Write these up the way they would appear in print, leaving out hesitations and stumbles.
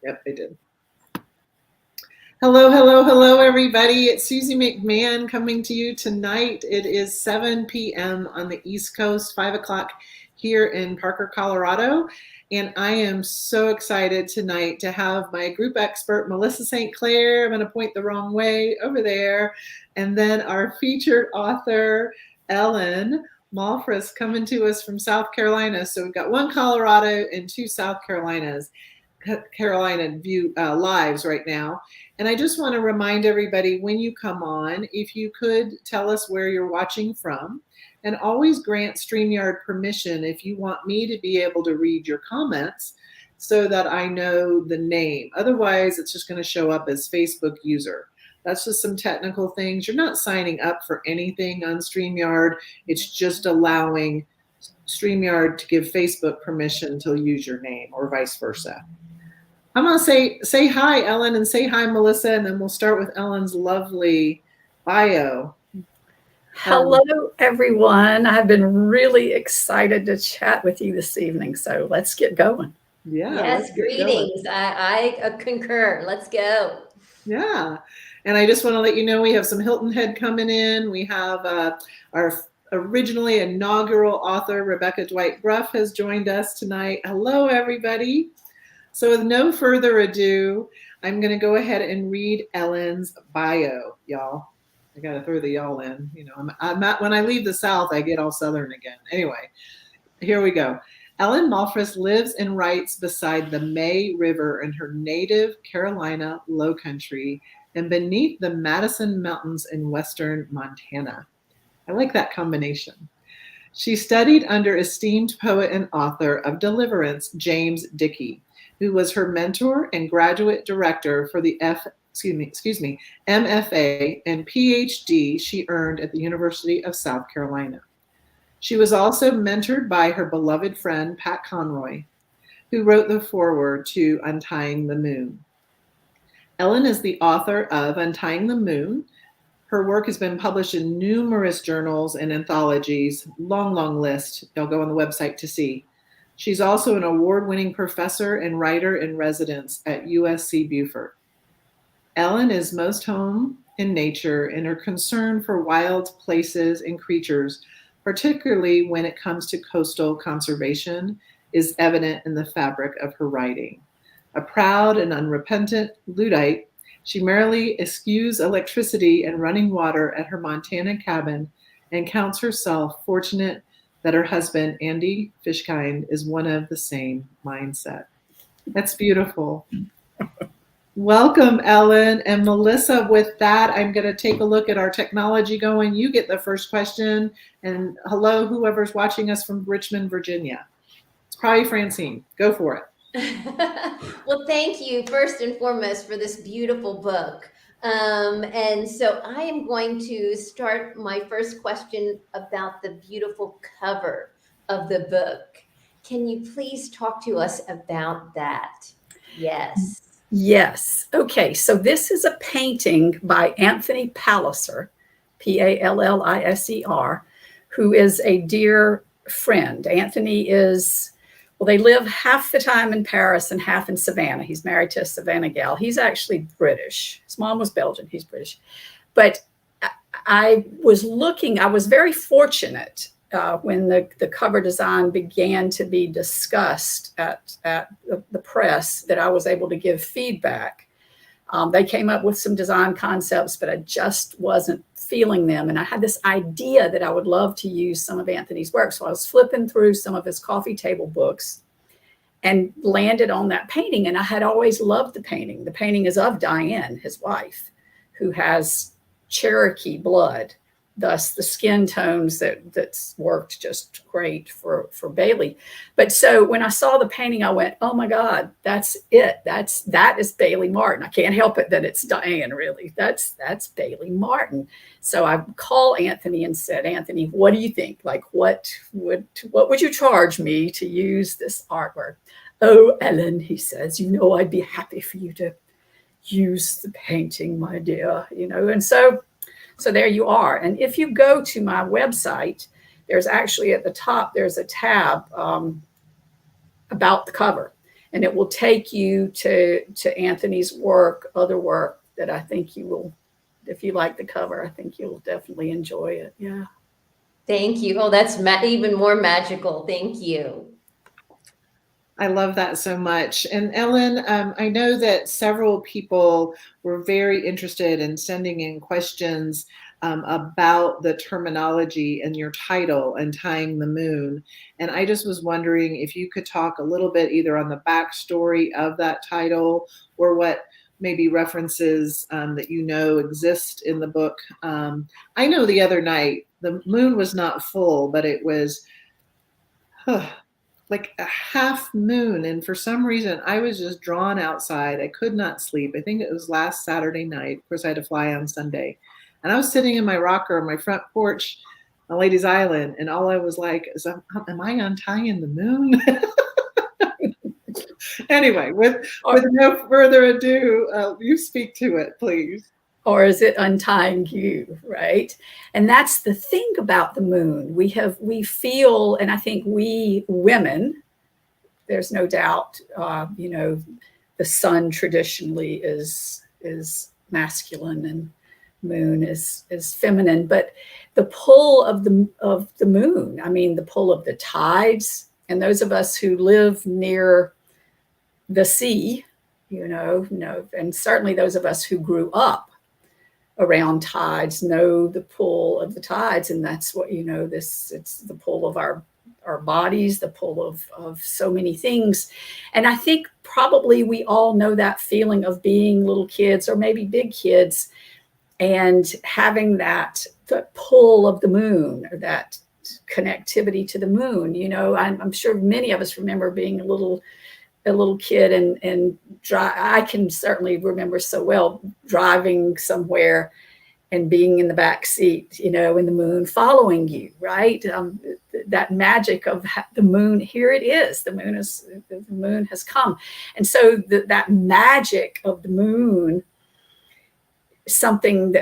Yep, I did. Hello, hello, hello, everybody. It's Susie McMahon coming to you tonight. It is 7 p.m. on the East Coast, 5 o'clock here in Parker, Colorado. And I am so excited tonight to have my group expert, Melissa St. Clair. I'm going to point the wrong way over there. And then our featured author, Ellen Malphrus, coming to us from South Carolina. So we've got one Colorado and two South Carolina view lives right now. And I just want to remind everybody, when you come on, if you could tell us where you're watching from, and always grant StreamYard permission if you want me to be able to read your comments so that I know the name. Otherwise, it's just going to show up as Facebook user. That's just some technical things. You're not signing up for anything on StreamYard. It's just allowing StreamYard to give Facebook permission to use your name, or vice versa. I'm going to say hi, Ellen, and say hi, Melissa, and then we'll start with Ellen's lovely bio. Hello, everyone. I've been really excited to chat with you this evening, so let's get going. Yeah. Yes, greetings. I concur. Let's go. Yeah. And I just want to let you know we have some Hilton Head coming in. We have our originally inaugural author, Rebecca Dwight Bruff, has joined us tonight. Hello, everybody. So with no further ado, I'm going to go ahead and read Ellen's bio, y'all. I got to throw the y'all in. You know, I'm not, when I leave the South, I get all Southern again. Anyway, here we go. Ellen Malphrus lives and writes beside the May River in her native Carolina Lowcountry and beneath the Madison Mountains in western Montana. I like that combination. She studied under esteemed poet and author of Deliverance, James Dickey, who was her mentor and graduate director for the MFA and PhD she earned at the University of South Carolina. She was also mentored by her beloved friend, Pat Conroy, who wrote the foreword to Untying the Moon. Ellen is the author of Untying the Moon. Her work has been published in numerous journals and anthologies, long list. You'll go on the website to see. She's also an award-winning professor and writer in residence at USC Beaufort. Ellen is most home in nature, and her concern for wild places and creatures, particularly when it comes to coastal conservation, is evident in the fabric of her writing. A proud and unrepentant Luddite, she merrily eschews electricity and running water at her Montana cabin and counts herself fortunate that her husband, Andy Fishkind, is one of the same mindset. That's beautiful. Welcome, Ellen. And Melissa, with that, I'm going to take a look at our technology going. You get the first question. And hello, whoever's watching us from Richmond, Virginia. It's probably Francine. Go for it. Well, thank you first and foremost for this beautiful book. And so I am going to start my first question about the beautiful cover of the book. Can you please talk to us about that? Yes. Yes. Okay. So this is a painting by Anthony Palliser, Palliser, who is a dear friend. Anthony is, well, they live half the time in Paris and half in Savannah. He's married to a Savannah gal. He's actually British. His mom was Belgian. He's British. But I was very fortunate when the cover design began to be discussed at the press that I was able to give feedback. They came up with some design concepts, but I just wasn't feeling them. And I had this idea that I would love to use some of Anthony's work. So I was flipping through some of his coffee table books and landed on that painting. And I had always loved the painting. The painting is of Diane, his wife, who has Cherokee blood. Thus the skin tones that's worked just great for Bailey. But so when I saw the painting, I went, oh my God, that's it. That is Bailey Martin. I can't help it that it's Diane, really. That's Bailey Martin. So I called Anthony and said, Anthony, what do you think? Like, what would you charge me to use this artwork? Oh, Ellen, he says, I'd be happy for you to use the painting, my dear, and so there you are. And if you go to my website, there's actually at the top, there's a tab about the cover. and it will take you to Anthony's work, other work that I think you will, if you like the cover, I think you'll definitely enjoy it. Yeah. Thank you. Oh, that's even more magical. Thank you. I love that so much. And Ellen, I know that several people were very interested in sending in questions about the terminology in your title, Untying the Moon. And I just was wondering if you could talk a little bit either on the backstory of that title or what maybe references that you know exist in the book. I know the other night, the moon was not full, but it was like a half moon. And for some reason, I was just drawn outside. I could not sleep. I think it was last Saturday night. Of course, I had to fly on Sunday. And I was sitting in my rocker on my front porch on Ladies Island. And all I was like, is, am I untying the moon? Anyway, with no further ado, you speak to it, please. Or is it untying you, right? And that's the thing about the moon. We feel, and I think we women, there's no doubt, the sun traditionally is masculine and moon is feminine, but the pull of the moon, I mean, the pull of the tides, and those of us who live near the sea, and certainly those of us who grew up around tides know the pull of the tides. And that's what, it's the pull of our bodies, the pull of so many things. And I think probably we all know that feeling of being little kids or maybe big kids and having the pull of the moon or that connectivity to the moon. I'm sure many of us remember being a little kid and I can certainly remember so well driving somewhere and being in the back seat, and the moon following you, right? That magic of the moon, here it is. The moon has come. And so that magic of the moon, something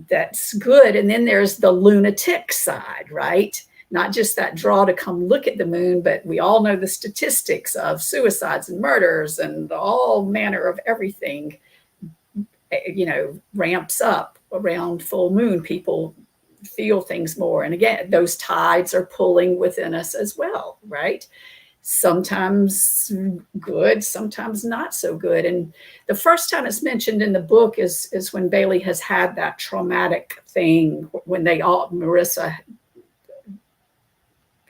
that's good. And then there's the lunatic side, right? Not just that draw to come look at the moon, but we all know the statistics of suicides and murders and all manner of everything, ramps up around full moon. People feel things more. And again, those tides are pulling within us as well, right? Sometimes good, sometimes not so good. And the first time it's mentioned in the book is when Bailey has had that traumatic thing, when Marissa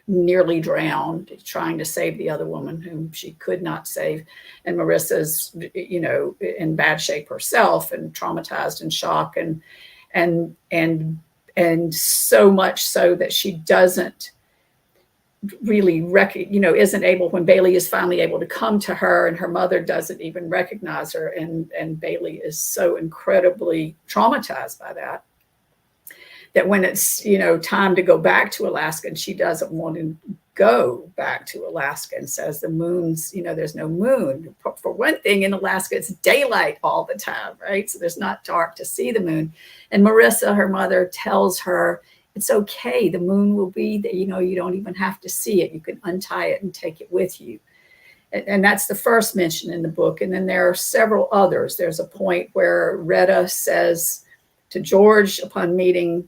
nearly drowned trying to save the other woman whom she could not save, and Marissa's in bad shape herself and traumatized and shocked and so much so that she doesn't really isn't able, when Bailey is finally able to come to her and her mother doesn't even recognize her, and Bailey is so incredibly traumatized by that when it's, time to go back to Alaska and she doesn't want to go back to Alaska and says the moon's, there's no moon. For one thing, in Alaska, it's daylight all the time, right? So there's not dark to see the moon. And Marissa, her mother, tells her, it's okay. The moon will be that, you don't even have to see it. You can untie it and take it with you. And that's the first mention in the book. And then there are several others. There's a point where Retta says to George upon meeting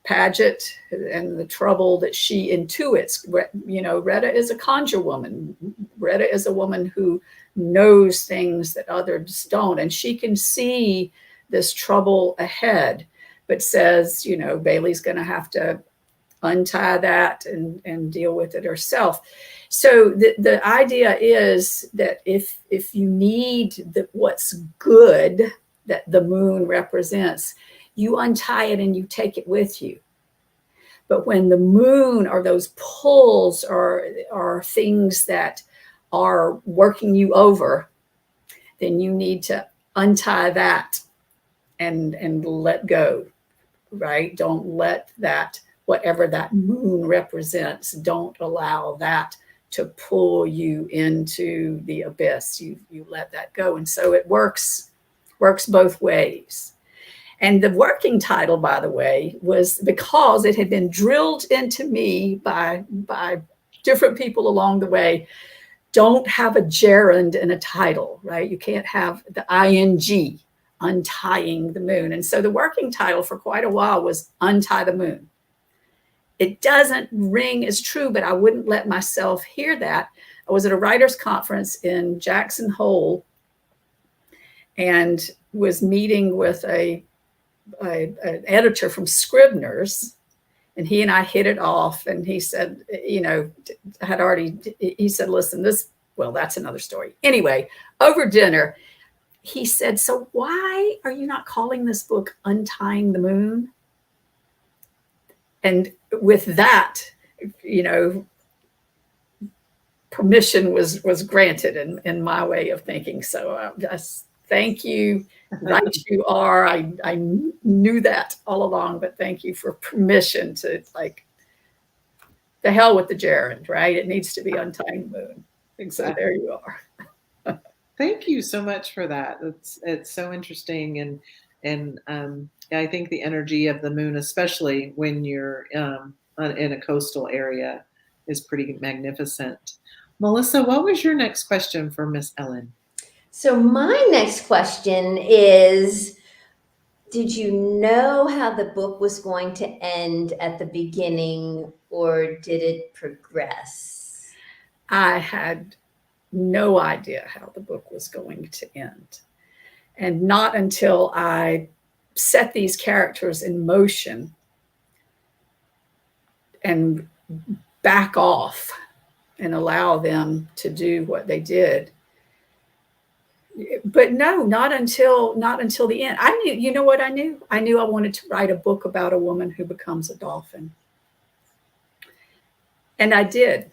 Paget and the trouble that she intuits, Retta is a conjure woman. Retta is a woman who knows things that others don't. And she can see this trouble ahead, but says, Bailey's going to have to untie that and deal with it herself. So the idea is that if you need what's good that the moon represents, you untie it and you take it with you. But when the moon or those pulls are things that are working you over, then you need to untie that and let go, right? Don't let that, whatever that moon represents, don't allow that to pull you into the abyss. You let that go. And so it works both ways. And the working title, by the way, was because it had been drilled into me by different people along the way. don't have a gerund in a title, right? You can't have the ing, untying the moon. And so the working title for quite a while was Untie the Moon. It doesn't ring as true, but I wouldn't let myself hear that. I was at a writers' conference in Jackson Hole and was meeting with an editor from Scribner's, and he and I hit it off. And he said, he said, listen, that's another story. Anyway, over dinner, he said, so why are you not calling this book Untying the Moon? And with that, permission was granted in my way of thinking. So just thank you. Right, you are. I knew that all along, but thank you for permission to, like, the hell with the gerund, right? It needs to be Untying the Moon. Exactly. So there you are. Thank you so much for that. It's so interesting, and I think the energy of the moon, especially when you're in a coastal area, is pretty magnificent. Melissa, what was your next question for Miss Ellen? So my next question is, did you know how the book was going to end at the beginning, or did it progress? I had no idea how the book was going to end. And not until I set these characters in motion and back off and allow them to do what they did. But no, not until the end. I knew, you know what I knew? I knew I wanted to write a book about a woman who becomes a dolphin. And I did.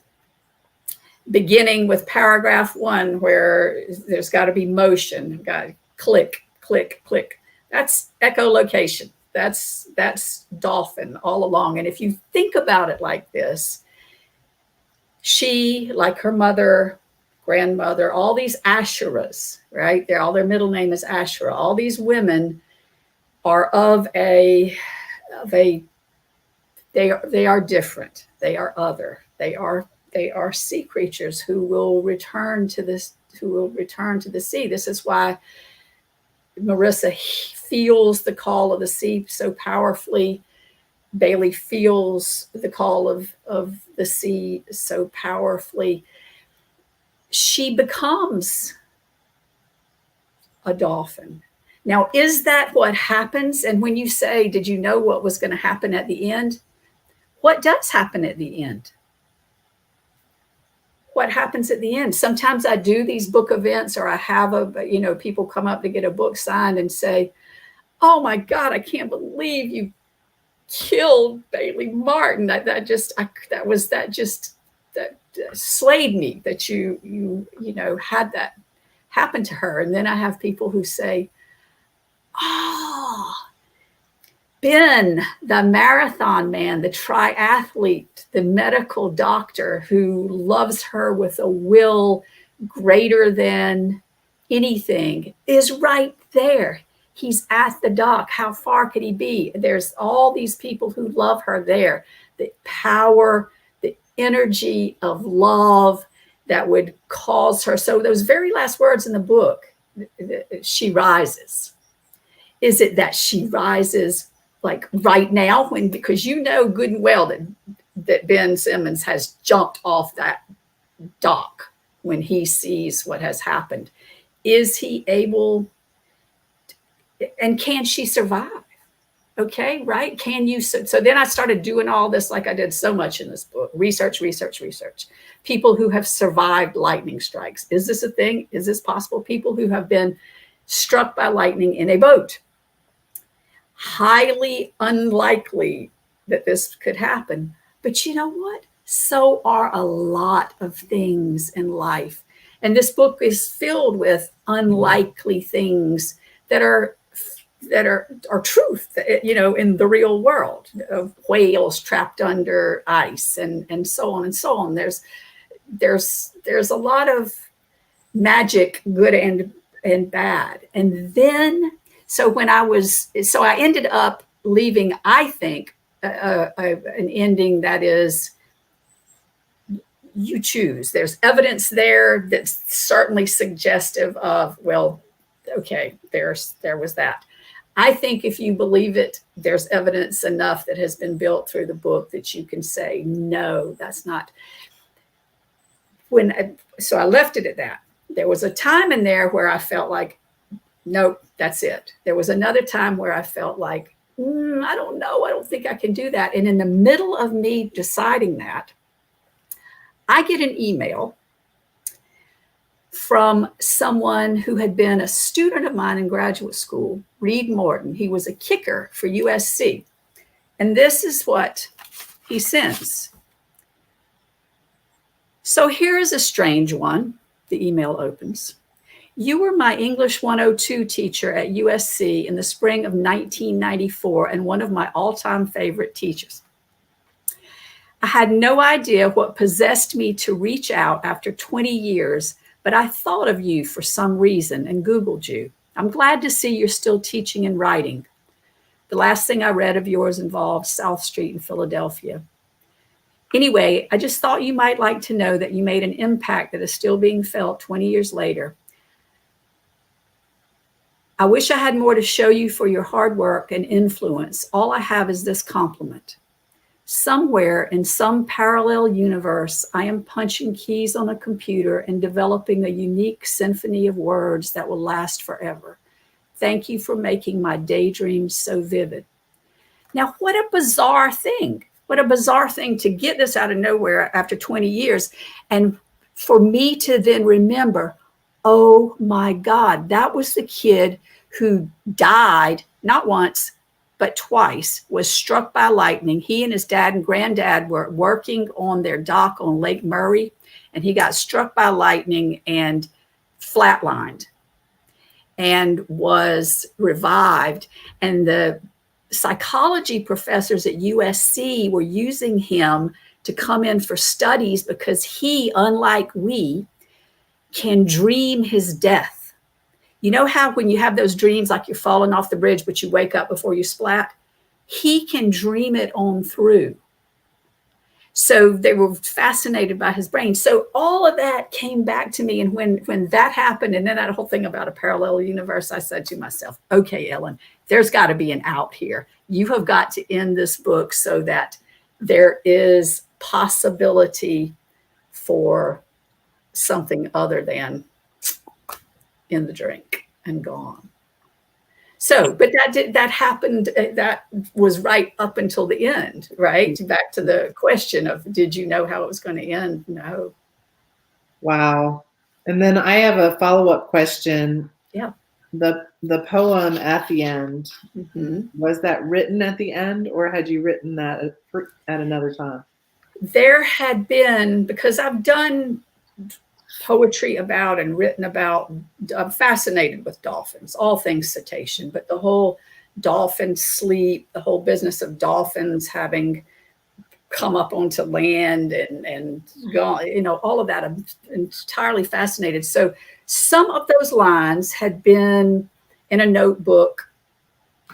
Beginning with paragraph 1, where there's got to be motion, got to click, click, click. That's echolocation. That's dolphin all along. And if you think about it like this, she, like her mother, grandmother, all these Asherahs, right? All their middle name is Asherah. All these women are they are different. They are other. They are sea creatures who will return to this, who will return to the sea. This is why Marissa feels the call of the sea so powerfully. Bailey feels the call of the sea so powerfully. She becomes a dolphin. Now, is that what happens? And when you say, did you know what was going to happen at the end? What does happen at the end? What happens at the end? Sometimes I do these book events, or I have people come up to get a book signed and say, oh my God, I can't believe you killed Bailey Martin. That slayed me that you had that happen to her. And then I have people who say, oh, Ben, the marathon man, the triathlete, the medical doctor who loves her with a will greater than anything, is right there. He's at the dock. How far could he be? There's all these people who love her there. The power, the energy of love that would cause her. So those very last words in the book, she rises. Is it that she rises like right now, because you know good and well that Ben Simmons has jumped off that dock when he sees what has happened? Is he able, and can she survive? Okay, right? Can you? So then I started doing all this, like I did so much in this book, research. People who have survived lightning strikes. Is this a thing? Is this possible? People who have been struck by lightning in a boat. Highly unlikely that this could happen. But you know what? So are a lot of things in life. And this book is filled with unlikely things that are truth, in the real world, of whales trapped under ice and so on and so on. There's a lot of magic, good and bad. And then, so I ended up leaving, I think, an ending that is you choose. There's evidence there that's certainly suggestive of, well, okay, there was that. I think if you believe it, there's evidence enough that has been built through the book that you can say, no, that's not. So I left it at that. There was a time in there where I felt like, nope, that's it. There was another time where I felt like, I don't know, I don't think I can do that. And in the middle of me deciding that, I get an email from someone who had been a student of mine in graduate school, Reed Morton. He was a kicker for USC. And this is what he sends. So here is a strange one. The email opens. You were my English 102 teacher at USC in the spring of 1994 and one of my all-time favorite teachers. I had no idea what possessed me to reach out after 20 years, but I thought of you for some reason and Googled you. I'm glad to see you're still teaching and writing. The last thing I read of yours involved South Street in Philadelphia. Anyway, I just thought you might like to know that you made an impact that is still being felt 20 years later. I wish I had more to show you for your hard work and influence. All I have is this compliment. Somewhere in some parallel universe, I am punching keys on a computer and developing a unique symphony of words that will last forever. Thank you for making my daydreams so vivid. Now, what a bizarre thing. What a bizarre thing to get this out of nowhere after 20 years. And for me to then remember, oh my God, that was the kid who died, not once, but twice, was struck by lightning. He and his dad and granddad were working on their dock on Lake Murray, and he got struck by lightning and flatlined and was revived. And the psychology professors at USC were using him to come in for studies because he, unlike we, can dream his death. You know how when you have those dreams like you're falling off the bridge, but you wake up before you splat? He can dream it on through. So they were fascinated by his brain. So all of that came back to me. And when that happened, and then that whole thing about a parallel universe, I said to myself, okay, Ellen, there's got to be an out here. You have got to end this book so that there is possibility for something other than in the drink and gone. So, but that happened, that was right up until the end, right? Back to the question of, did you know how it was going to end? No. Wow. And then I have a follow-up question. Yeah. The poem at the end, was that written at the end, or had you written that at another time? There had been, because I've done poetry about and written about, I'm fascinated with dolphins, all things cetacean, but the whole dolphin sleep, the whole business of dolphins having come up onto land and gone, you know, all of that, I'm entirely fascinated. So some of those lines had been in a notebook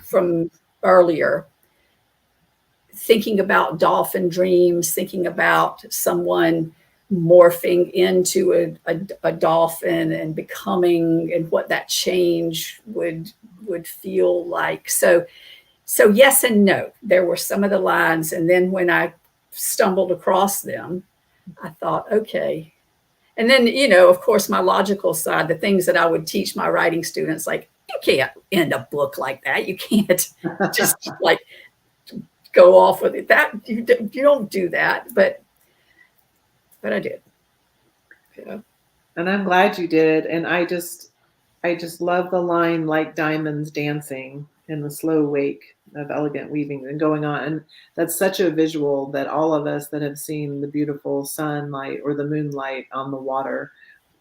from earlier, thinking about dolphin dreams, thinking about someone morphing into a dolphin and becoming, and what that change would feel like. So yes and no. There were some of the lines, and then when I stumbled across them, I thought, okay. And then, you know, of course, my logical side, the things that I would teach my writing students, like, you can't end a book like that. You can't just like go off with it. That you don't do that, but I did. Yeah. And I'm glad you did. And I just love the line, like diamonds dancing in the slow wake of elegant weaving and going on. And that's such a visual that all of us that have seen the beautiful sunlight or the moonlight on the water,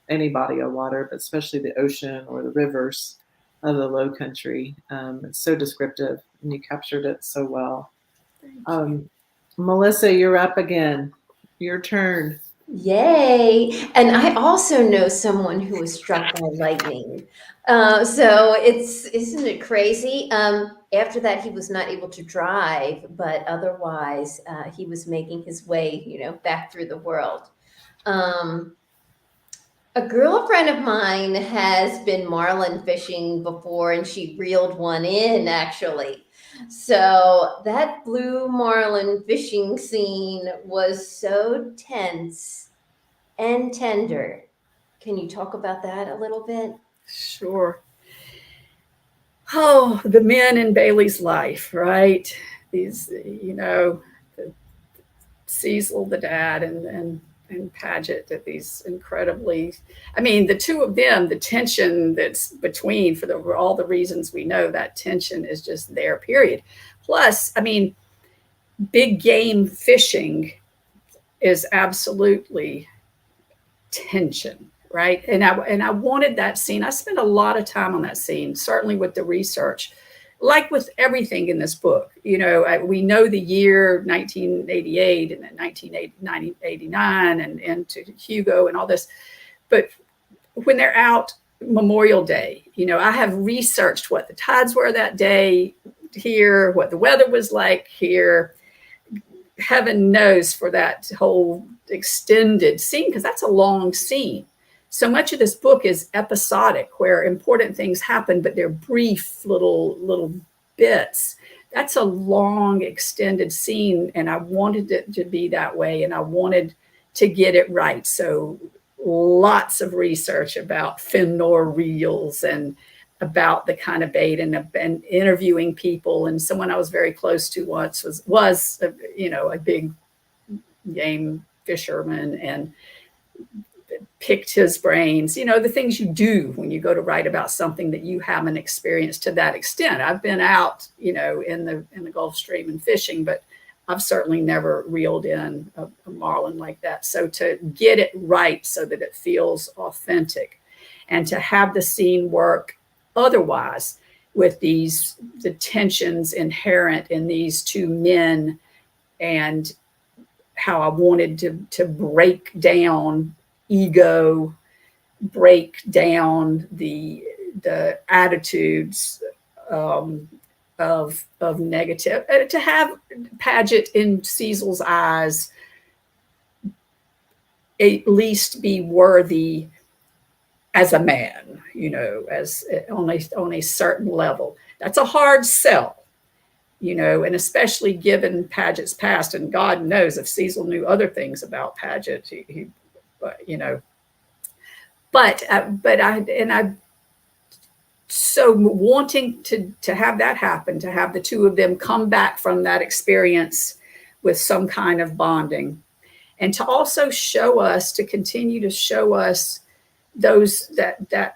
any body of water, but especially the ocean or the rivers of the low country. It's so descriptive, and you captured it so well. Melissa, you're up again. Your turn. Yay. And I also know someone who was struck by lightning. So isn't it crazy? After that, he was not able to drive, but otherwise he was making his way, back through the world. Um, a girlfriend of mine has been marlin fishing before, and she reeled one in, actually. So that blue marlin fishing scene was so tense and tender. Can you talk about that a little bit? Sure. Oh, the men in Bailey's life, right? These, Cecil, the dad, and Paget, that these incredibly, I mean, the two of them, the tension that's between, for all the reasons we know, that tension is just there, period. Plus, I mean, big game fishing is absolutely tension, right? And I wanted that scene. I spent a lot of time on that scene, certainly with the research, like with everything in this book. We know the year 1988 and then 1989 and into Hugo and all this, but when they're out Memorial Day, I have researched what the tides were that day here, what the weather was like here. Heaven knows for that whole extended scene, because that's a long scene. So much of this book is episodic, where important things happen, but they're brief little bits. That's a long extended scene, and I wanted it to be that way, and I wanted to get it right. So lots of research about fin-nor reels and about the kind of bait, and interviewing people. And someone I was very close to once was a big game fisherman, and picked his brains, the things you do when you go to write about something that you haven't experienced to that extent. I've been out, in the Gulf Stream and fishing, but I've certainly never reeled in a marlin like that. So to get it right so that it feels authentic, and to have the scene work otherwise, with the tensions inherent in these two men, and how I wanted to break down ego, break down the attitudes of negative, to have Paget in Cecil's eyes at least be worthy as a man, as on a certain level. That's a hard sell, and especially given Paget's past. And God knows if Cecil knew other things about Paget, so wanting to have that happen, to have the two of them come back from that experience with some kind of bonding, and to also continue to show us that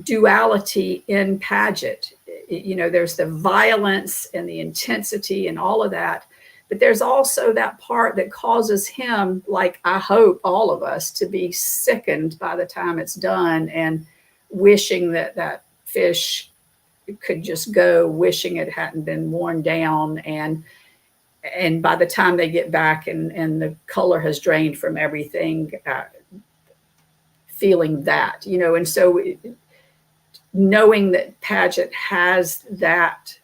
duality in Paget. There's the violence and the intensity and all of that, but there's also that part that causes him, like I hope all of us, to be sickened by the time it's done, and wishing that fish could just go, wishing it hadn't been worn down, and by the time they get back and the color has drained from everything, feeling that, and so knowing that Paget has that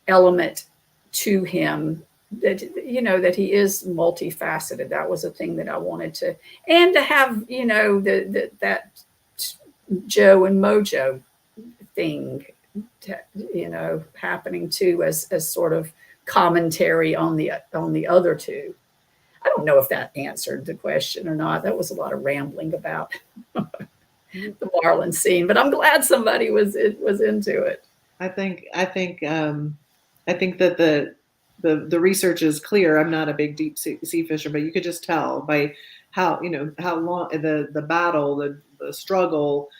element to him, that he is multifaceted. That was a thing that I wanted to, and to have, that Joe and Mojo thing, happening too, as sort of commentary on the other two. I don't know if that answered the question or not. That was a lot of rambling about the marlin scene, but I'm glad somebody was into it. I think that the research is clear. I'm not a big deep sea fisher, but you could just tell by how long the battle, the struggle.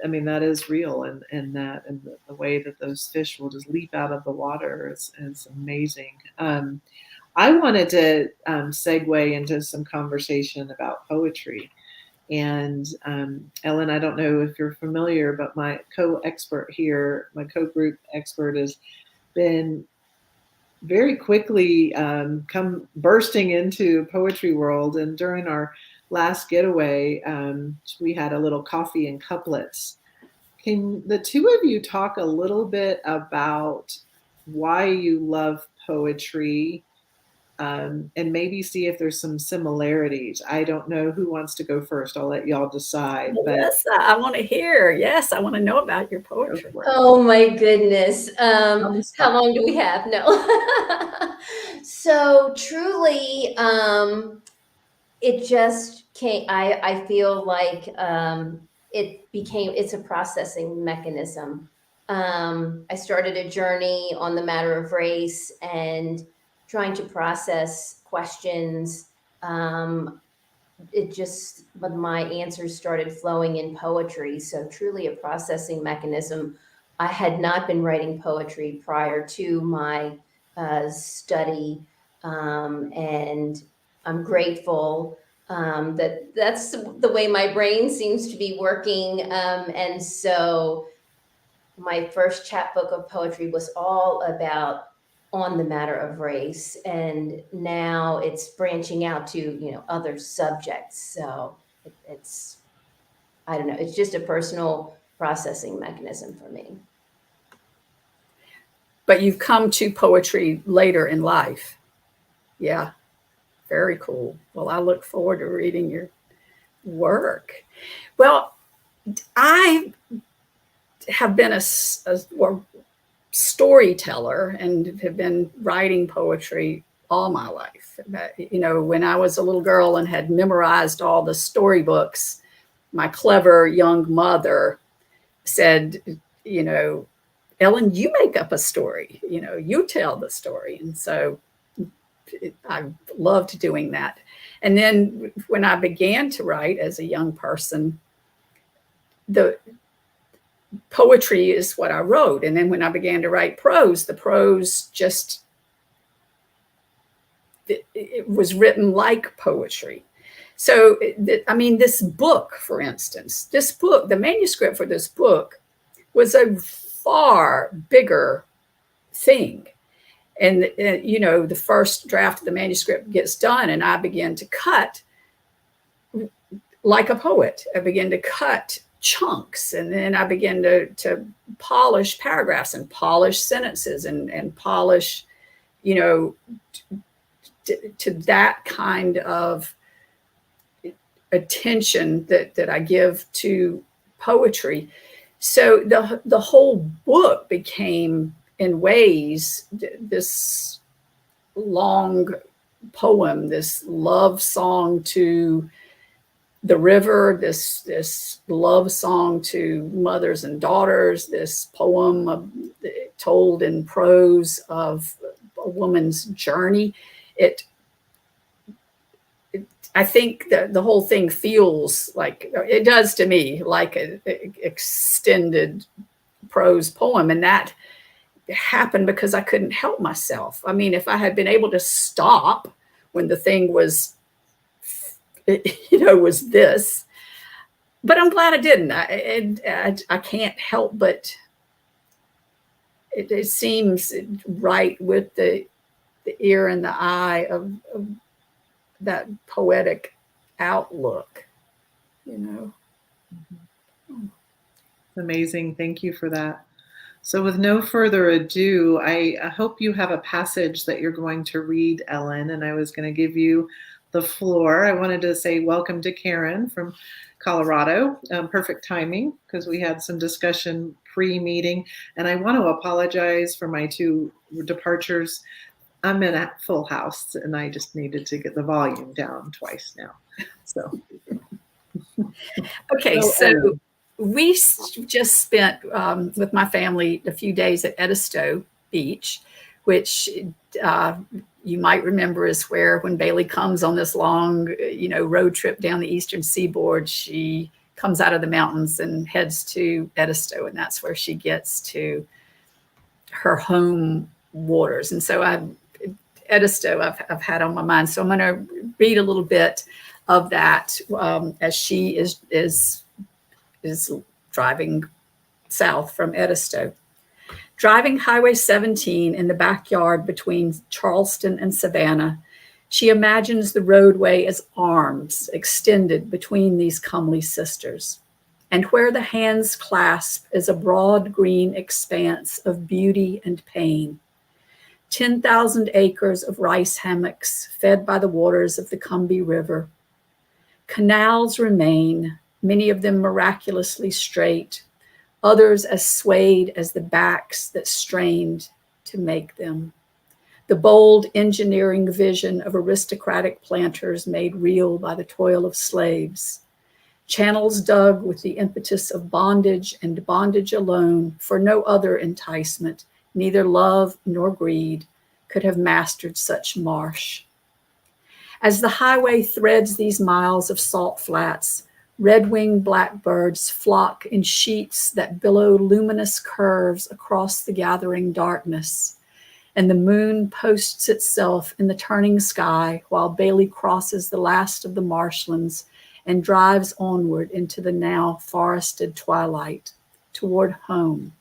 I mean, that is real, and the way that those fish will just leap out of the water is amazing. I wanted to segue into some conversation about poetry. And Ellen, I don't know if you're familiar, but my co-expert here, my co-group expert, has been very quickly come bursting into poetry world. And during our last getaway, we had a little coffee and couplets. Can the two of you talk a little bit about why you love poetry and maybe see if there's some similarities. I don't know who wants to go first. I'll let y'all decide. But Yes, I want to hear. Yes, I want to know about your go poetry. for it. Oh my goodness. On the How spot. long do we have? No. So truly, it just came, I feel like it's a processing mechanism. I started a journey on the matter of race and trying to process questions. But my answers started flowing in poetry. So truly a processing mechanism. I had not been writing poetry prior to my study. And I'm grateful that that's the way my brain seems to be working. And so my first chapbook of poetry was all about on the matter of race, and now it's branching out to other subjects. So it's I don't know, it's just a personal processing mechanism for me. But you've come to poetry later in life. Yeah, very cool. Well, I look forward to reading your work. Well, I have been a storyteller and have been writing poetry all my life. When I was a little girl and had memorized all the storybooks, my clever young mother said, Ellen, you make up a story, you tell the story. And so I loved doing that. And then when I began to write as a young person, the poetry is what I wrote. And then when I began to write prose, the prose just, it was written like poetry. So, this book, for instance, the manuscript for this book was a far bigger thing. And, the first draft of the manuscript gets done and I begin to cut like a poet. I begin to cut chunks, and then I begin to polish paragraphs and polish sentences and polish, to that kind of attention that I give to poetry. So the whole book became, in ways, this long poem, this love song to the river, this love song to mothers and daughters, this poem told in prose of a woman's journey. I think that the whole thing feels like, it does to me, like an extended prose poem. And that happened because I couldn't help myself. I mean, if I had been able to stop when the thing was, was this, but I'm glad I didn't. I can't help but it seems right with the ear and the eye of that poetic outlook, Amazing. Thank you for that. So with no further ado, I hope you have a passage that you're going to read, Ellen, and I was going to give you the floor. I wanted to say welcome to Karen from Colorado. Perfect timing, because we had some discussion pre-meeting, and I want to apologize for my two departures. I'm in a full house, and I just needed to get the volume down twice now. So, okay, so we just spent with my family a few days at Edisto Beach, which you might remember is where, when Bailey comes on this long, road trip down the eastern seaboard, she comes out of the mountains and heads to Edisto, and that's where she gets to her home waters. And so Edisto I've had on my mind. So I'm going to read a little bit of that as she is driving south from Edisto. Driving Highway 17 in the backyard between Charleston and Savannah, she imagines the roadway as arms extended between these comely sisters, and where the hands clasp is a broad green expanse of beauty and pain. 10,000 acres of rice hammocks fed by the waters of the Combie River. Canals remain, many of them miraculously straight, others as swayed as the backs that strained to make them. The bold engineering vision of aristocratic planters made real by the toil of slaves. Channels dug with the impetus of bondage and bondage alone, for no other enticement, neither love nor greed, could have mastered such marsh. As the highway threads these miles of salt flats, red-winged blackbirds flock in sheets that billow luminous curves across the gathering darkness, and the moon posts itself in the turning sky while Bailey crosses the last of the marshlands and drives onward into the now forested twilight toward home,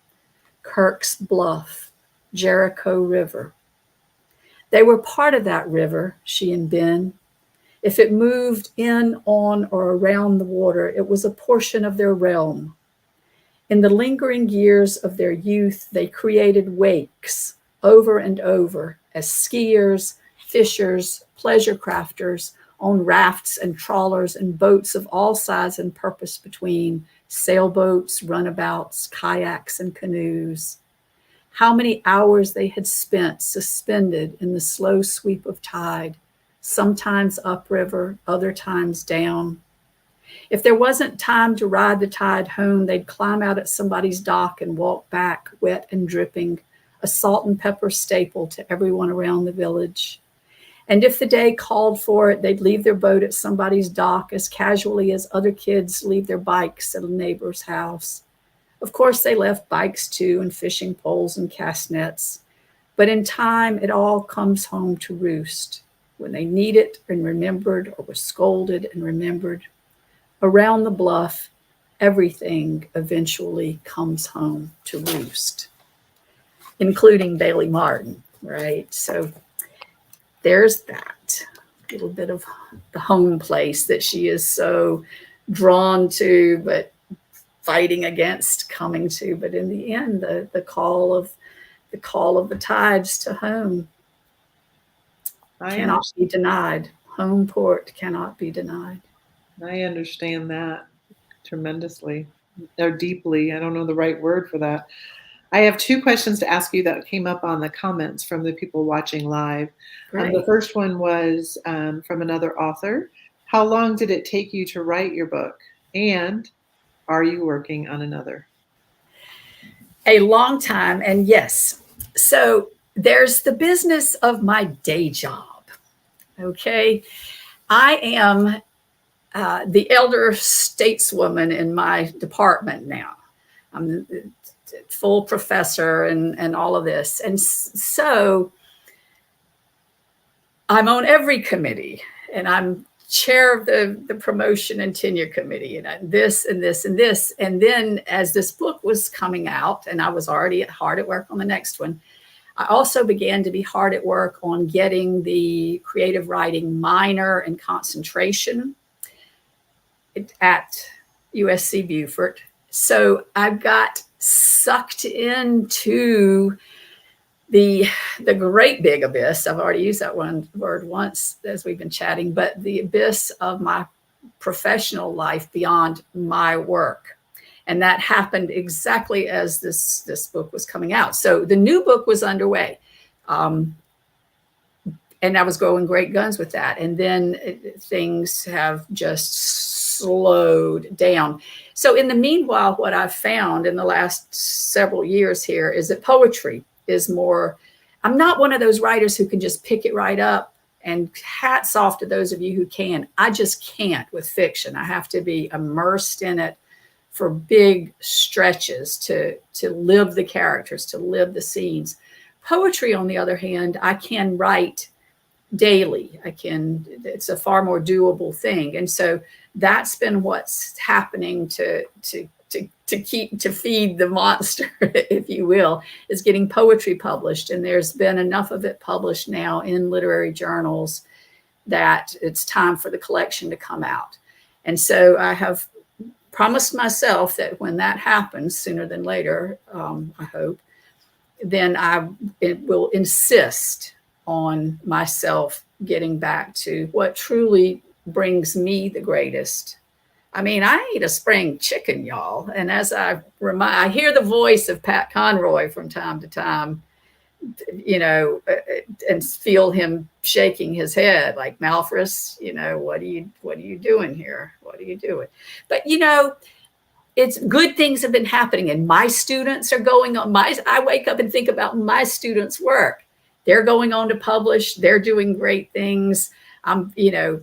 Kirk's Bluff, Jericho River. They were part of that river, she and Ben. If it moved in, on, or around the water, it was a portion of their realm. In the lingering years of their youth, they created wakes over and over as skiers, fishers, pleasure crafters on rafts and trawlers and boats of all size and purpose between sailboats, runabouts, kayaks, and canoes. How many hours they had spent suspended in the slow sweep of tide, sometimes upriver, other times down. If there wasn't time to ride the tide home, they'd climb out at somebody's dock and walk back, wet and dripping, a salt and pepper staple to everyone around the village. And if the day called for it, they'd leave their boat at somebody's dock as casually as other kids leave their bikes at a neighbor's house. Of course, they left bikes too, and fishing poles and cast nets. But in time, it all comes home to roost. When they need it and remembered, or were scolded and remembered. Around the bluff, everything eventually comes home to roost, including Bailey Martin, right? So there's that little bit of the home place that she is so drawn to, but fighting against coming to. But in the end, the call of the tides to home cannot be denied. Home port cannot be denied. I understand that tremendously, or deeply. I don't know the right word for that. I have two questions to ask you that came up on the comments from the people watching live. The first one was from another author. How long did it take you to write your book? And are you working on another? A long time, and yes. So there's the business of my day job. Okay. I am the elder stateswoman in my department now. I'm full professor and all of this. And so I'm on every committee, and I'm chair of the promotion and tenure committee, and this and this and this. And then as this book was coming out, and I was already hard at work on the next one, I also began to be hard at work on getting the creative writing minor and concentration at USC Beaufort. So I got sucked into the great big abyss. I've already used that one word once as we've been chatting, but the abyss of my professional life beyond my work. And that happened exactly as this book was coming out. So the new book was underway. And I was going great guns with that. And then things have just slowed down. So in the meanwhile, what I've found in the last several years here is that poetry is more, I'm not one of those writers who can just pick it right up, and hats off to those of you who can. I just can't with fiction. I have to be immersed in it for big stretches to live the characters, to live the scenes. Poetry, on the other hand, I can write daily. It's a far more doable thing. And so that's been what's happening to feed the monster, if you will, is getting poetry published. And there's been enough of it published now in literary journals that it's time for the collection to come out. And so I have promised myself that when that happens, sooner than later, I hope, then it will insist on myself getting back to what truly brings me the greatest. I mean, I eat a spring chicken, y'all. And as I hear the voice of Pat Conroy from time to time, you know, and feel him shaking his head like, Malphrus, you know, what are you doing here? What are you doing? But, you know, it's good things have been happening, and my students are going on. I wake up and think about my students' work. They're going on to publish. They're doing great things. I'm, you know,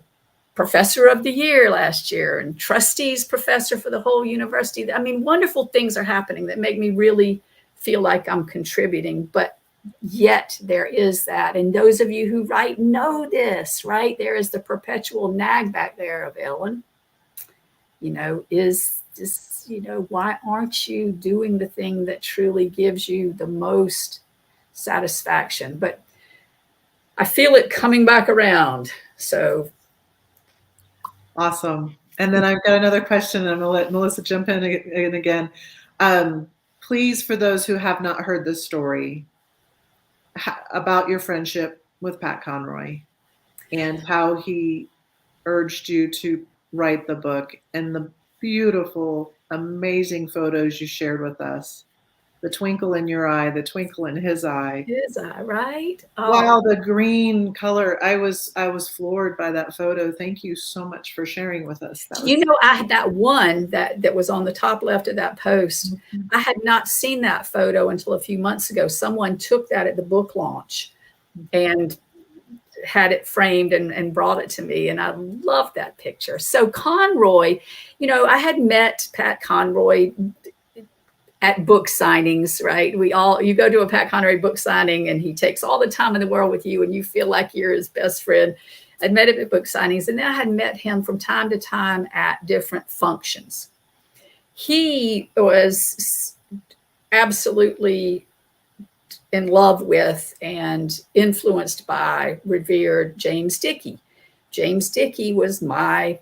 professor of the year last year and trustees professor for the whole university. I mean, wonderful things are happening that make me really feel like I'm contributing, but yet there is that. And those of you who write know this, right? There is the perpetual nag back there of Ellen, you know, is this, you know, why aren't you doing the thing that truly gives you the most satisfaction? But I feel it coming back around. So awesome. And then I've got another question, and I'm going to let Melissa jump in again. Please, for those who have not heard this story about your friendship with Pat Conroy and how he urged you to write the book and the beautiful, amazing photos you shared with us. The twinkle in your eye, the twinkle in his eye. His eye, right? Oh. Wow, the green color. I was floored by that photo. Thank you so much for sharing with us. You know, I had that one that was on the top left of that post. Mm-hmm. I had not seen that photo until a few months ago. Someone took that at the book launch and had it framed and brought it to me. And I loved that picture. So Conroy, you know, I had met Pat Conroy at book signings, right? You go to a Pat Conroy book signing and he takes all the time in the world with you and you feel like you're his best friend. I'd met him at book signings, and then I had met him from time to time at different functions. He was absolutely in love with and influenced by revered James Dickey. James Dickey was my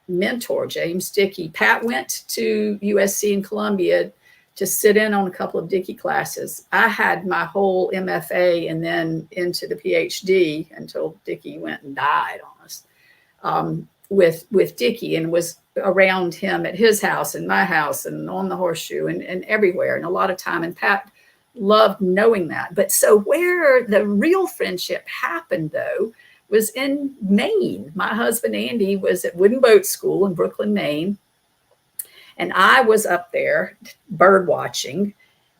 mentor, James Dickey. Pat went to USC in Columbia to sit in on a couple of Dickey classes. I had my whole MFA and then into the PhD until Dickey went and died on us with Dickey, and was around him at his house and my house and on the Horseshoe and everywhere, and a lot of time. And Pat loved knowing that. But so where the real friendship happened, though, was in Maine. My husband, Andy, was at Wooden Boat School in Brooklyn, Maine. And I was up there bird watching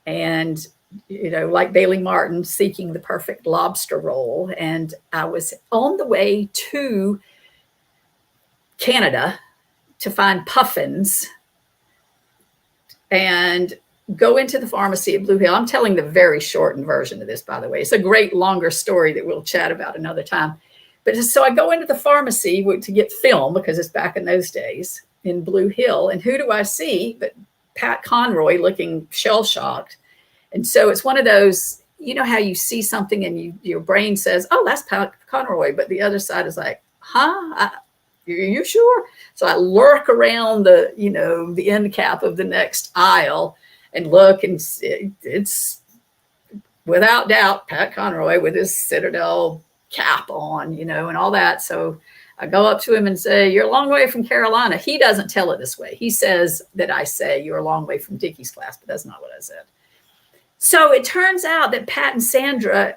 and, you know, like Bailey Martin, seeking the perfect lobster roll. And I was on the way to Canada to find puffins and go into the pharmacy at Blue Hill. I'm telling the very shortened version of this, by the way. It's a great longer story that we'll chat about another time. But so I go into the pharmacy to get film, because it's back in those days, in Blue Hill. And who do I see but Pat Conroy, looking shell-shocked. And so it's one of those, you know how you see something and your brain says, oh, that's Pat Conroy. But the other side is like, huh? Are you sure? So I lurk around the, you know, the end cap of the next aisle and look, and it's without doubt Pat Conroy with his Citadel cap on, you know, and all that. So I go up to him and say, you're a long way from Carolina. He doesn't tell it this way. He says that I say you're a long way from Dickey's class, but that's not what I said. So it turns out that Pat and Sandra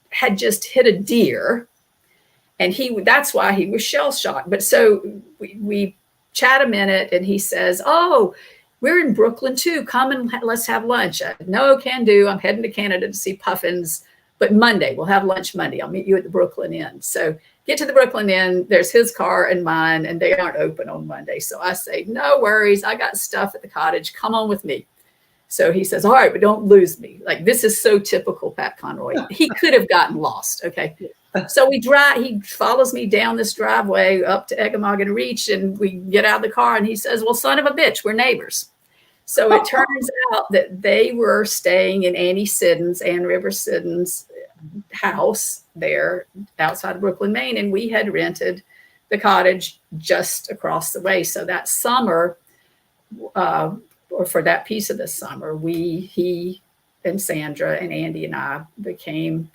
had just hit a deer, and that's why he was shell-shocked. But so we chat a minute, and he says, oh, we're in Brooklyn too. Come and let's have lunch. No, can do. I'm heading to Canada to see puffins, but Monday, we'll have lunch Monday. I'll meet you at the Brooklyn Inn. So get to the Brooklyn Inn. There's his car and mine, and they aren't open on Monday. So I say, no worries. I got stuff at the cottage. Come on with me. So he says, all right, but don't lose me. Like, this is so typical Pat Conroy. He could have gotten lost. Okay. So we drive, he follows me down this driveway up to Eggemogan Reach, and we get out of the car, and he says, well, son of a bitch, we're neighbors. So it turns out that they were staying in Ann River Siddon's house there outside of Brooklyn, Maine, and we had rented the cottage just across the way. So that summer, or for that piece of the summer, he and Sandra and Andy and I became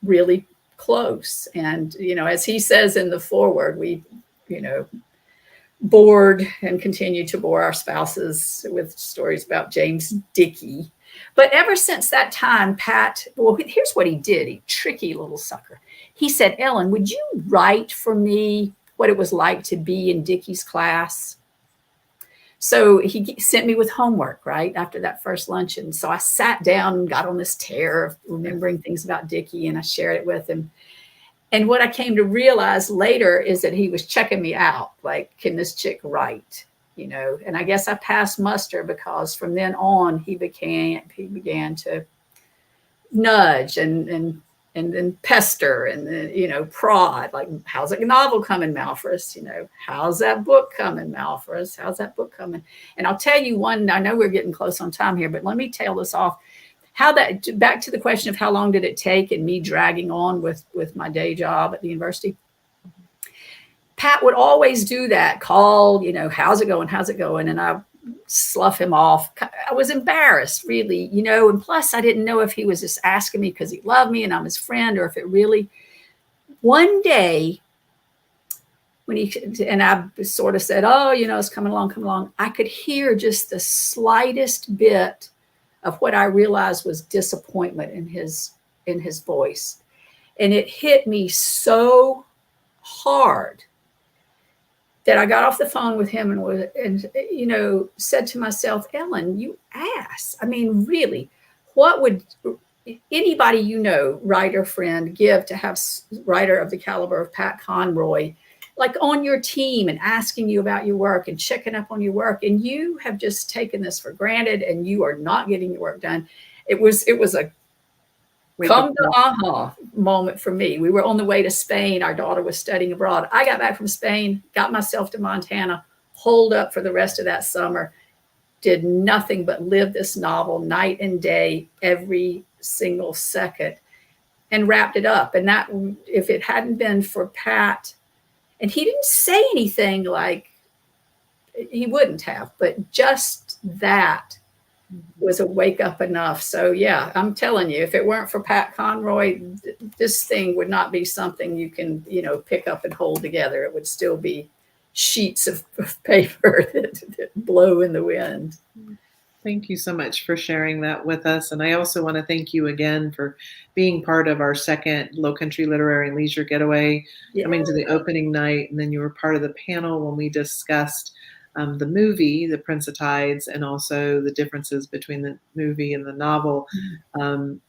really close. And, as he says in the foreword, we, bored and continue to bore our spouses with stories about James Dickey. But ever since that time, Pat, well, here's what he did. He tricky little sucker. He said, Ellen, would you write for me what it was like to be in Dickey's class? So he sent me with homework, right, after that first luncheon. So I sat down and got on this tear of remembering things about Dickey, and I shared it with him. And what I came to realize later is that he was checking me out. Like, can this chick write? And I guess I passed muster, because from then on he began to nudge and then pester and then, prod, like, how's a novel coming, Malphrus? How's that book coming, Malphrus? How's that book coming? And I'll tell you one, I know we're getting close on time here, but let me tail this off. Back to the question of how long did it take and me dragging on with my day job at the university. Pat would always do that, call, how's it going? How's it going? And I slough him off. I was embarrassed, really, and plus I didn't know if he was just asking me because he loved me and I'm his friend, or if it really. One day when I sort of said, oh, it's coming along, I could hear just the slightest bit of what I realized was disappointment in his voice. And it hit me so hard that I got off the phone with him and said to myself, Ellen, you ass. I mean, really, what would anybody, writer friend, give to have writer of the caliber of Pat Conroy like on your team and asking you about your work and checking up on your work, and you have just taken this for granted and you are not getting your work done? It was a come to aha moment for me. We were on the way to Spain. Our daughter was studying abroad. I got back from Spain, got myself to Montana, holed up for the rest of that summer, did nothing but live this novel night and day, every single second, and wrapped it up. And that, if it hadn't been for Pat, and he didn't say anything, like he wouldn't have, but just that was a wake up enough. So yeah, I'm telling you, if it weren't for Pat Conroy, this thing would not be something you can, pick up and hold together. It would still be sheets of paper that blow in the wind. Thank you so much for sharing that with us. And I also want to thank you again for being part of our second Low Country Literary and Leisure Getaway, coming to the opening night. And then you were part of the panel when we discussed the movie, The Prince of Tides, and also the differences between the movie and the novel.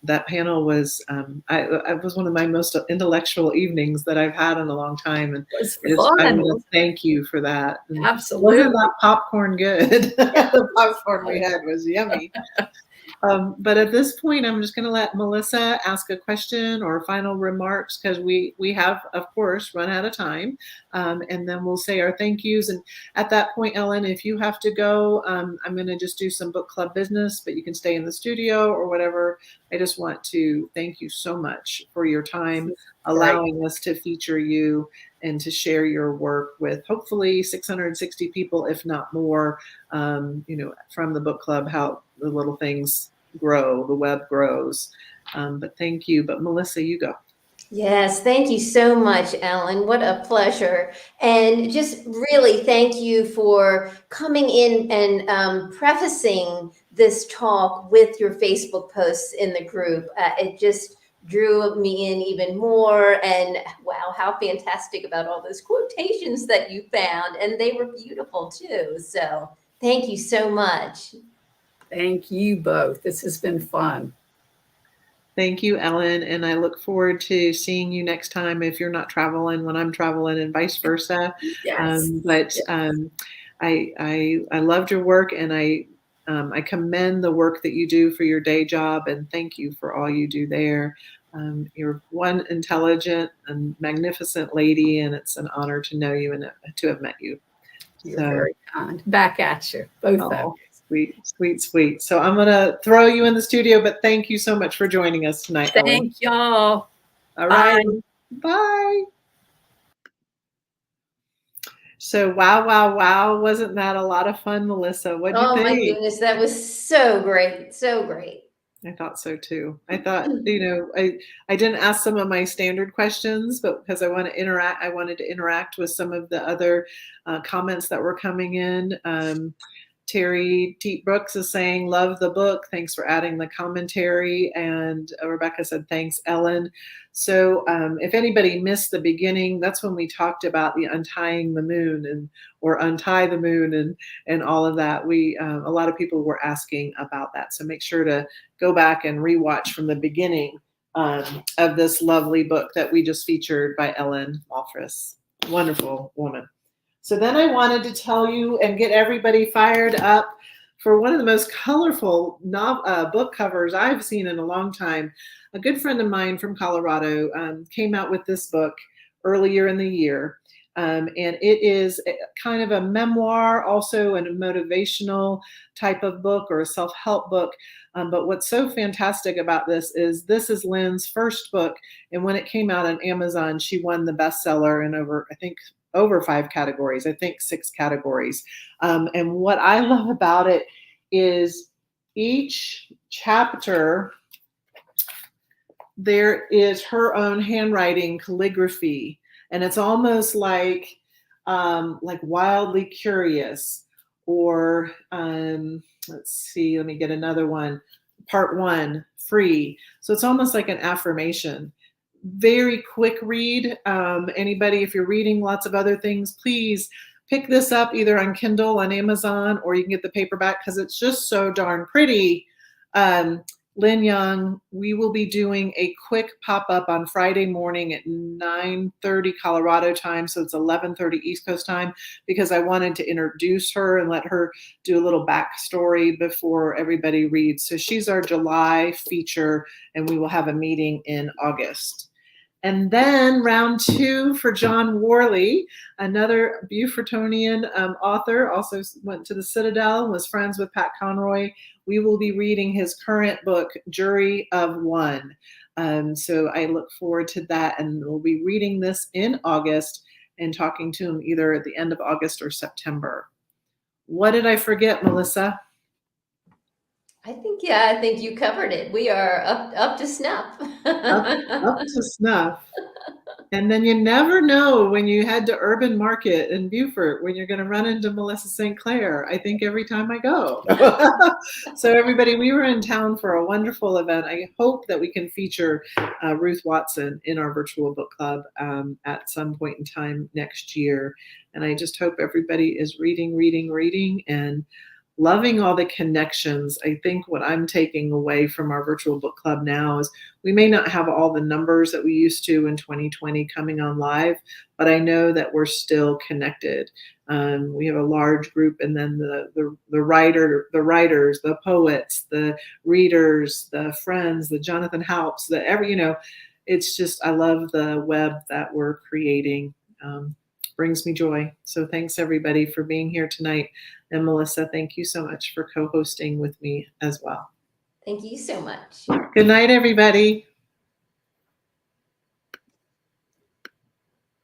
That panel was, I was one of my most intellectual evenings that I've had in a long time. And I want to thank you for that. And absolutely. Wasn't that popcorn good? The popcorn we had was yummy. But at this point, I'm just going to let Melissa ask a question or final remarks, because we have, of course, run out of time. And then we'll say our thank yous. And at that point, Ellen, if you have to go, I'm going to just do some book club business, but you can stay in the studio or whatever. I just want to thank you so much for your time, allowing us to feature you and to share your work with hopefully 660 people, if not more, from the book club, how the little things grow, the web grows. But thank you. But Melissa, you go. Yes, thank you so much, Ellen. What a pleasure. And just really thank you for coming in and prefacing this talk with your Facebook posts in the group. It just drew me in even more. And wow, how fantastic about all those quotations that you found. And they were beautiful too. So thank you so much. Thank you both. This has been fun. Thank you, Ellen. And I look forward to seeing you next time if you're not traveling when I'm traveling, and vice versa. Yes. I loved your work, and I commend the work that you do for your day job, and thank you for all you do there. You're one intelligent and magnificent lady, and it's an honor to know you and to have met you. You're very kind. Back at you, both of you. Sweet, sweet, sweet. So I'm going to throw you in the studio, but thank you so much for joining us tonight. Thank y'all. All right. Bye. So wow. Wasn't that a lot of fun, Melissa? What do you think? Oh my goodness, that was so great. So great. I thought so too. I thought, I didn't ask some of my standard questions, but because I wanted to interact with some of the other comments that were coming in. Terry T. Brooks is saying, love the book. Thanks for adding the commentary. And Rebecca said, thanks, Ellen. So if anybody missed the beginning, that's when we talked about the untying the moon or untie the moon and all of that. A lot of people were asking about that. So make sure to go back and rewatch from the beginning of this lovely book that we just featured by Ellen Malphrus. Wonderful woman. So then I wanted to tell you and get everybody fired up for one of the most colorful book covers I've seen in a long time. A good friend of mine from Colorado came out with this book earlier in the year. And it is kind of a memoir, also a motivational type of book or a self-help book. But what's so fantastic about this is Lynn's first book. And when it came out on Amazon, she won the bestseller in over 5 categories, I think 6 categories. And what I love about it is each chapter, there is her own handwriting calligraphy. And it's almost like Wildly Curious or let's see, let me get another one. Part 1, Free. So it's almost like an affirmation. Very quick read. Anybody, if you're reading lots of other things, please pick this up either on Kindle, on Amazon, or you can get the paperback because it's just so darn pretty. Lynn Young, we will be doing a quick pop-up on Friday morning at 9:30 Colorado time, so it's 11:30 East Coast time, because I wanted to introduce her and let her do a little backstory before everybody reads. So she's our July feature, and we will have a meeting in August. And then round 2 for John Worley, another Beaufortonian author, also went to the Citadel and was friends with Pat Conroy. We will be reading his current book, Jury of One. So I look forward to that, and we'll be reading this in August and talking to him either at the end of August or September. What did I forget, Melissa? I think you covered it. We are up to snuff. up to snuff. And then you never know when you head to Urban Market in Beaufort when you're going to run into Melissa St. Clair. I think every time I go. So everybody, we were in town for a wonderful event. I hope that we can feature Ruth Watson in our virtual book club at some point in time next year. And I just hope everybody is reading, and loving all the connections. I think what I'm taking away from our virtual book club now is we may not have all the numbers that we used to in 2020 coming on live, but I know that we're still connected. We have a large group, and then the writers, the poets, the readers, the friends, the Jonathan Halps, it's just, I love the web that we're creating. Brings me joy. So thanks everybody for being here tonight. And Melissa, thank you so much for co-hosting with me as well. Thank you so much. Good night, everybody.